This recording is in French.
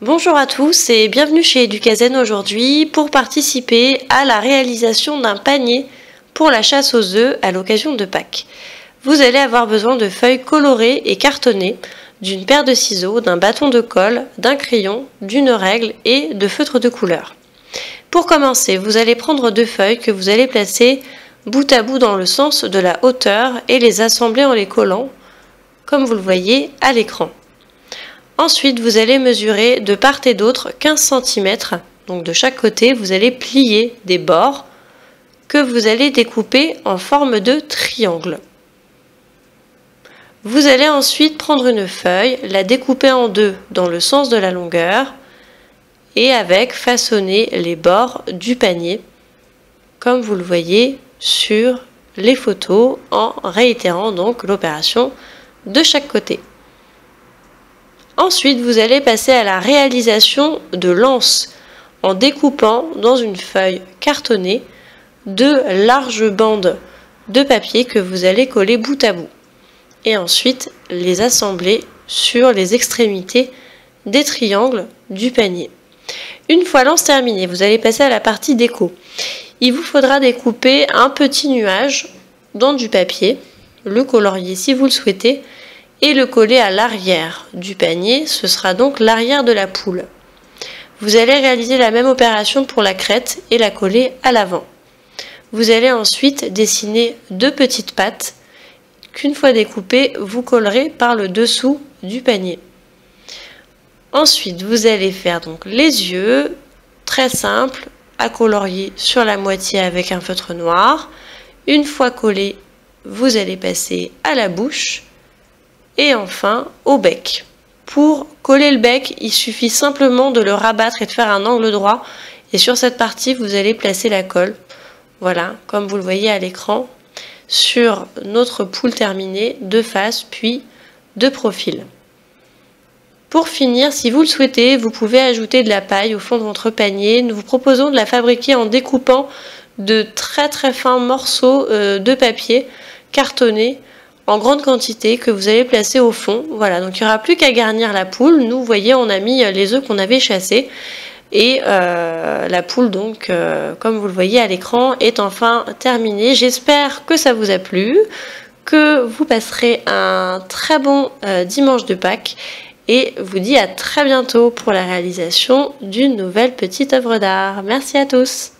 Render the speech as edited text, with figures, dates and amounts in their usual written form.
Bonjour à tous et bienvenue chez Educazen aujourd'hui pour participer à la réalisation d'un panier pour la chasse aux œufs à l'occasion de Pâques. Vous allez avoir besoin de feuilles colorées et cartonnées, d'une paire de ciseaux, d'un bâton de colle, d'un crayon, d'une règle et de feutres de couleur. Pour commencer, vous allez prendre deux feuilles que vous allez placer bout à bout dans le sens de la hauteur et les assembler en les collant, comme vous le voyez à l'écran. Ensuite, vous allez mesurer de part et d'autre 15 cm. Donc de chaque côté, vous allez plier des bords que vous allez découper en forme de triangle. Vous allez ensuite prendre une feuille, la découper en deux dans le sens de la longueur et avec façonner les bords du panier, comme vous le voyez sur les photos, en réitérant donc l'opération de chaque côté. Ensuite, vous allez passer à la réalisation de l'anse en découpant dans une feuille cartonnée deux larges bandes de papier que vous allez coller bout à bout et ensuite les assembler sur les extrémités des triangles du panier. Une fois l'anse terminée, vous allez passer à la partie déco. Il vous faudra découper un petit nuage dans du papier, le colorier si vous le souhaitez, et le coller à l'arrière du panier, ce sera donc l'arrière de la poule. Vous allez réaliser la même opération pour la crête et la coller à l'avant. Vous allez ensuite dessiner deux petites pattes qu'une fois découpées, vous collerez par le dessous du panier. Ensuite, vous allez faire donc les yeux, très simple, à colorier sur la moitié avec un feutre noir. Une fois collé, vous allez passer à la bouche et enfin au bec. Pour coller le bec, il suffit simplement de le rabattre et de faire un angle droit. Et sur cette partie, vous allez placer la colle. Voilà, comme vous le voyez à l'écran, sur notre poule terminée, de face puis de profil. Pour finir, si vous le souhaitez, vous pouvez ajouter de la paille au fond de votre panier. Nous vous proposons de la fabriquer en découpant de très fins morceaux de papier cartonné en grande quantité que vous allez placer au fond. Voilà, donc il n'y aura plus qu'à garnir la poule. Nous, vous voyez, on a mis les œufs qu'on avait chassés. Et la poule, donc, comme vous le voyez à l'écran, est enfin terminée. J'espère que ça vous a plu, que vous passerez un très bon dimanche de Pâques. Et vous dis à très bientôt pour la réalisation d'une nouvelle petite œuvre d'art. Merci à tous.